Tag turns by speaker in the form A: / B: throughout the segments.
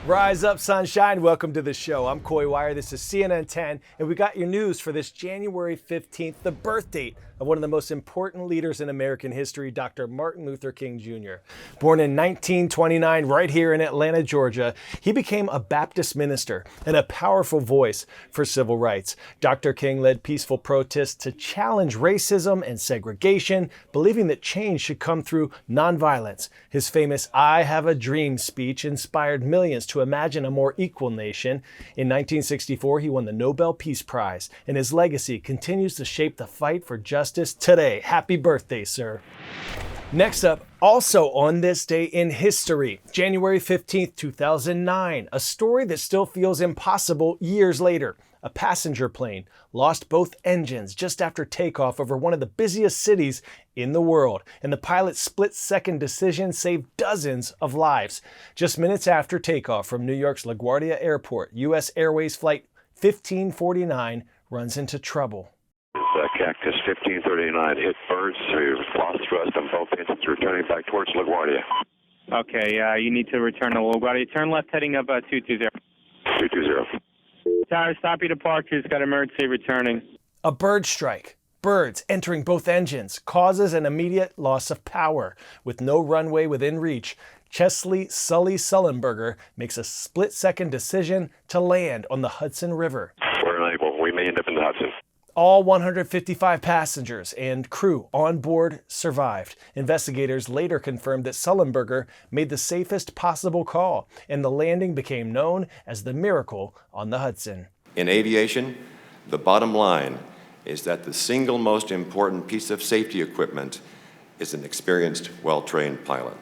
A: Rise up, sunshine. Welcome to the show. I'm Coy Wire. This is CNN 10, and we got your news for this January 15th, the birth date of one of the most important leaders in American history, Dr. Martin Luther King Jr. Born in 1929 right here in Atlanta, Georgia, he became a Baptist minister and a powerful voice for civil rights. Dr. King led peaceful protests to challenge racism and segregation, believing that change should come through nonviolence. His famous "I Have a Dream" speech inspired millions to imagine a more equal nation. In 1964, he won the Nobel Peace Prize, and his legacy continues to shape the fight for justice today. Happy birthday, sir. Next up, also on this day in history, January 15th, 2009, a story that still feels impossible years later. A passenger plane lost both engines just after takeoff over one of the busiest cities in the world, and the pilot's split-second decision saved dozens of lives. Just minutes after takeoff from New York's LaGuardia Airport, U.S. Airways Flight 1549 runs into trouble.
B: Cactus 1539 hit birds, so you lost thrust on both engines, returning back towards LaGuardia.
C: Okay, you need to return to LaGuardia. Turn left heading up 220.
B: 220.
C: Tower, stop your departures. Got emergency returning.
A: A bird strike. Birds entering both engines causes an immediate loss of power. With no runway within reach, Chesley Sully Sullenberger makes a split-second decision to land on the Hudson River.
B: We're unable. We may end up in the Hudson.
A: All 155 passengers and crew on board survived. Investigators later confirmed that Sullenberger made the safest possible call, and the landing became known as the Miracle on the Hudson.
D: In aviation, the bottom line is that the single most important piece of safety equipment is an experienced, well-trained pilot.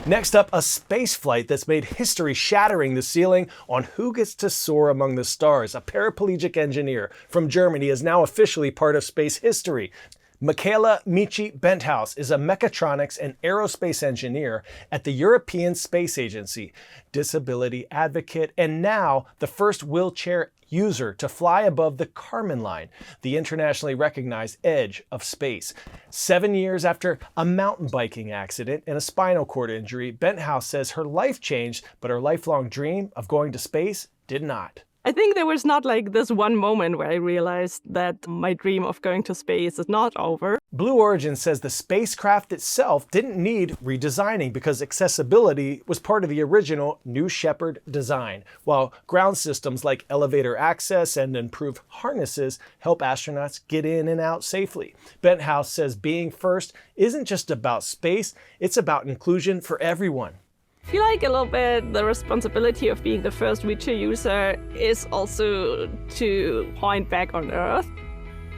A: Next up, a space flight that's made history, shattering the ceiling on who gets to soar among the stars. A paraplegic engineer from Germany is now officially part of space history. Michaela Michi Benthaus is a mechatronics and aerospace engineer at the European Space Agency, disability advocate, and now the first wheelchair user to fly above the Kármán line, the internationally recognized edge of space. 7 years after a mountain biking accident and a spinal cord injury, Benthaus says her life changed, but her lifelong dream of going to space did not.
E: I think there was not like this one moment where I realized that my dream of going to space is not over.
A: Blue Origin says the spacecraft itself didn't need redesigning because accessibility was part of the original New Shepard design, while ground systems like elevator access and improved harnesses help astronauts get in and out safely. Benthaus says being first isn't just about space, it's about inclusion for everyone.
E: I feel like a little bit the responsibility of being the first wheelchair user is also to point back on Earth.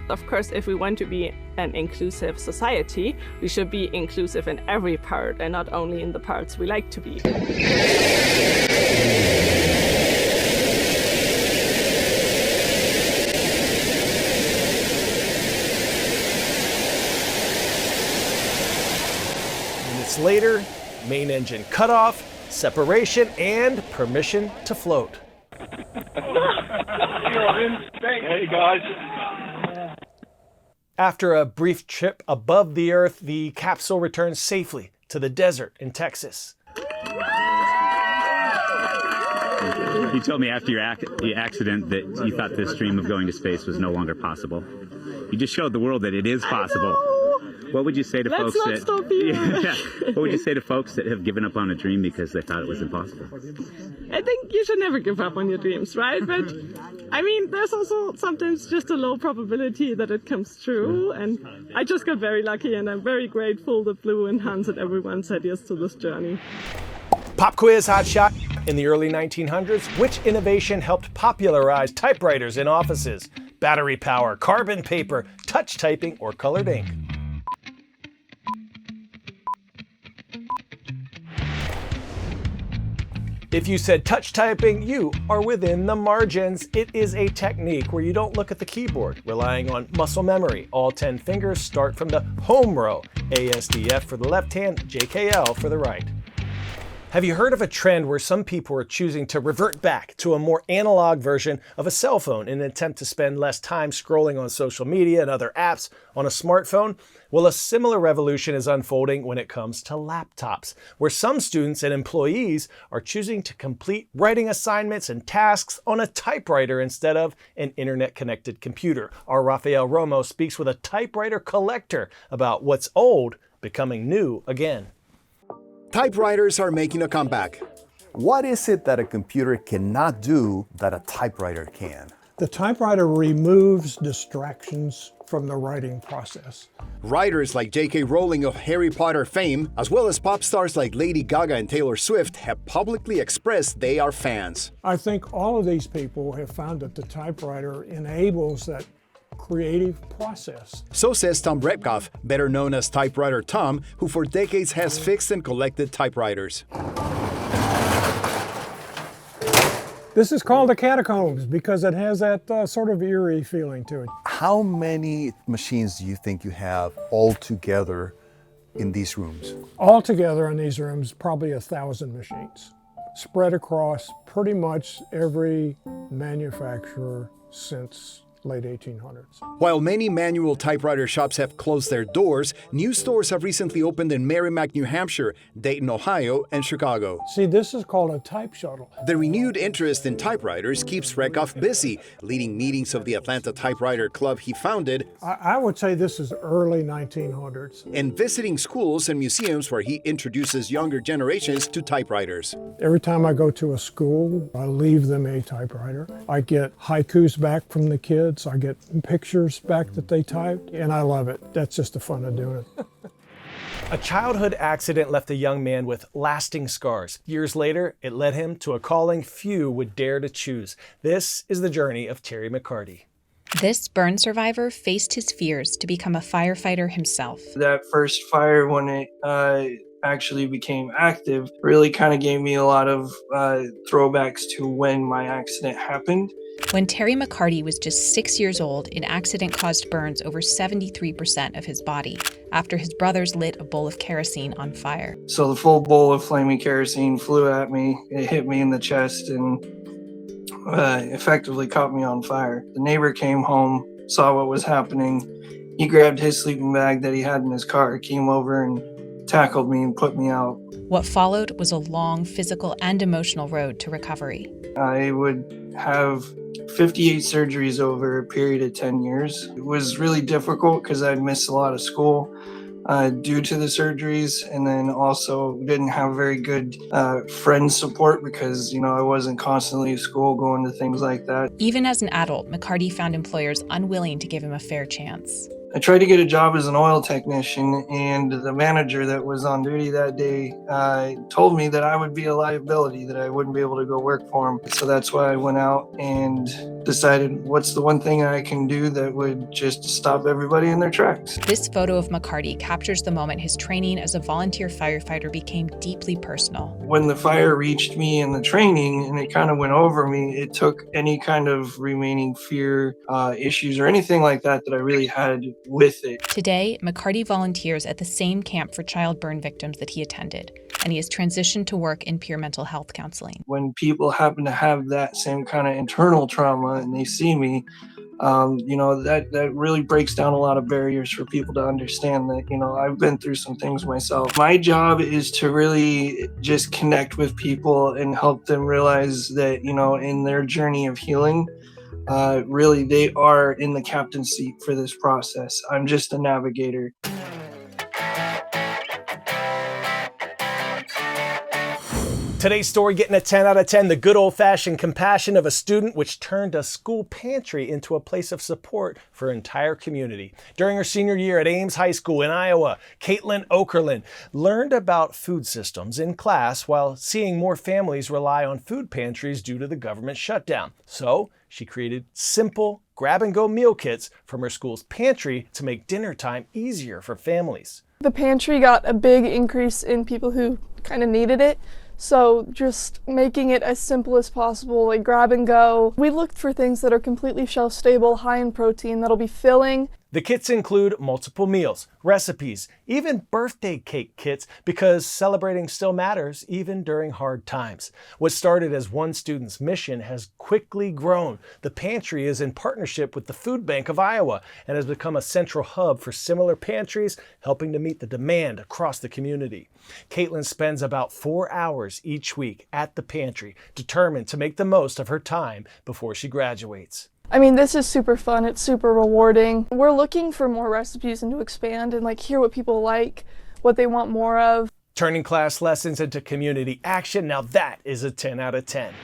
E: Of course, if we want to be an inclusive society, we should be inclusive in every part and not only in the parts we like to be.
A: Minutes later, main engine cutoff, separation, and permission to float.
F: Hey guys.
A: After a brief trip above the Earth, the capsule returns safely to the desert in Texas.
G: You told me after your accident that you thought this dream of going to space was no longer possible. You just showed the world that it is possible. What would you say to folks that
E: stop here.
G: What would you say to folks that have given up on a dream because they thought it was impossible?
E: I think you should never give up on your dreams, right? But I mean, there's also sometimes just a low probability that it comes true. And I just got very lucky, and I'm very grateful that Blue and Hans and everyone said yes to this journey.
A: Pop quiz hotshot. In the early 1900s, which innovation helped popularize typewriters in offices? Battery power, carbon paper, touch typing, or colored ink? If you said touch typing, you are within the margins. It is a technique where you don't look at the keyboard, relying on muscle memory. All 10 fingers start from the home row. ASDF for the left hand, JKL for the right. Have you heard of a trend where some people are choosing to revert back to a more analog version of a cell phone in an attempt to spend less time scrolling on social media and other apps on a smartphone? Well, a similar revolution is unfolding when it comes to laptops, where some students and employees are choosing to complete writing assignments and tasks on a typewriter instead of an internet-connected computer. Our Rafael Romo speaks with a typewriter collector about what's old becoming new again.
H: Typewriters are making a comeback.
I: What is it that a computer cannot do that a typewriter can?
J: The typewriter removes distractions from the writing process.
H: Writers like J.K. Rowling of Harry Potter fame, as well as pop stars like Lady Gaga and Taylor Swift, have publicly expressed they are fans.
J: I think all of these people have found that the typewriter enables that creative process.
H: So says Tom Redkoff, better known as Typewriter Tom, who for decades has fixed and collected typewriters.
J: This is called the catacombs because it has that sort of eerie feeling to it.
I: How many machines do you think you have all together in these rooms?
J: All together in these rooms, probably 1,000 machines, spread across pretty much every manufacturer since late 1800s.
H: While many manual typewriter shops have closed their doors, new stores have recently opened in Merrimack, New Hampshire, Dayton, Ohio, and Chicago.
J: See, this is called a type shuttle.
H: The renewed interest in typewriters keeps Redkoff busy, leading meetings of the Atlanta Typewriter Club he founded.
J: I would say this is early 1900s.
H: And visiting schools and museums where he introduces younger generations to typewriters.
J: Every time I go to a school, I leave them a typewriter. I get haikus back from the kids. I get pictures back that they typed, and I love it. That's just the fun of doing it.
A: A childhood accident left a young man with lasting scars. Years later, it led him to a calling few would dare to choose. This is the journey of Terry McCarty.
K: This burn survivor faced his fears to become a firefighter himself.
F: That first fire, when it actually became active, really kind of gave me a lot of throwbacks to when my accident happened.
K: When Terry McCarty was just 6 years old, an accident caused burns over 73% of his body after his brothers lit a bowl of kerosene on fire.
F: So the full bowl of flaming kerosene flew at me. It hit me in the chest and effectively caught me on fire. The neighbor came home, saw what was happening. He grabbed his sleeping bag that he had in his car, came over and tackled me and put me out.
K: What followed was a long physical and emotional road to recovery.
F: I would have 58 surgeries over a period of 10 years. It was really difficult because I'd missed a lot of school due to the surgeries, and then also didn't have very good friend support because, I wasn't constantly at school going to things like that.
K: Even as an adult, McCarty found employers unwilling to give him a fair chance.
F: I tried to get a job as an oil technician, and the manager that was on duty that day told me that I would be a liability, that I wouldn't be able to go work for him. So that's why I went out and decided, what's the one thing I can do that would just stop everybody in their tracks?
K: This photo of McCarty captures the moment his training as a volunteer firefighter became deeply personal.
F: When the fire reached me in the training and it kind of went over me, it took any kind of remaining fear, issues, or anything like that I really had with it.
K: Today, McCarty volunteers at the same camp for child burn victims that he attended, and he has transitioned to work in peer mental health counseling.
F: When people happen to have that same kind of internal trauma and they see me, that really breaks down a lot of barriers for people to understand that, I've been through some things myself. My job is to really just connect with people and help them realize that, in their journey of healing, really, they are in the captain's seat for this process. I'm just a navigator.
A: Today's story getting a 10 out of 10, the good old-fashioned compassion of a student which turned a school pantry into a place of support for her entire community. During her senior year at Ames High School in Iowa, Caitlin Okerlund learned about food systems in class while seeing more families rely on food pantries due to the government shutdown. So she created simple grab-and-go meal kits from her school's pantry to make dinner time easier for families.
L: The pantry got a big increase in people who kind of needed it. So just making it as simple as possible, like grab and go. We looked for things that are completely shelf stable, high in protein, that'll be filling.
A: The kits include multiple meals, recipes, even birthday cake kits, because celebrating still matters even during hard times. What started as one student's mission has quickly grown. The pantry is in partnership with the Food Bank of Iowa and has become a central hub for similar pantries, helping to meet the demand across the community. Caitlin spends about 4 hours each week at the pantry, determined to make the most of her time before she graduates.
L: I mean, this is super fun. It's super rewarding. We're looking for more recipes and to expand and hear what people like, what they want more of.
A: Turning class lessons into community action, now that is a 10 out of 10.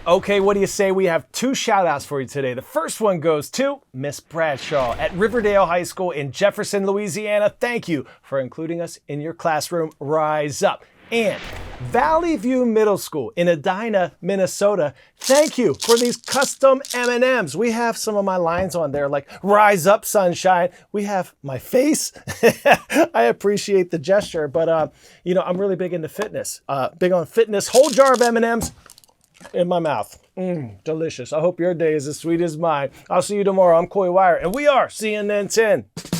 A: Okay, what do you say we have 2 shout outs for you today? The first one goes to Miss Bradshaw at Riverdale High School in Jefferson, Louisiana. Thank you for including us in your classroom. Rise up. And Valley View Middle School in Edina, Minnesota. Thank you for these custom M&Ms. We have some of my lines on there like "Rise Up, Sunshine." We have my face. I appreciate the gesture, but I'm really big into fitness. Big on fitness. Whole jar of M&Ms in my mouth. Delicious. I hope your day is as sweet as mine. I'll see you tomorrow. I'm Coy Wire, and we are CNN 10.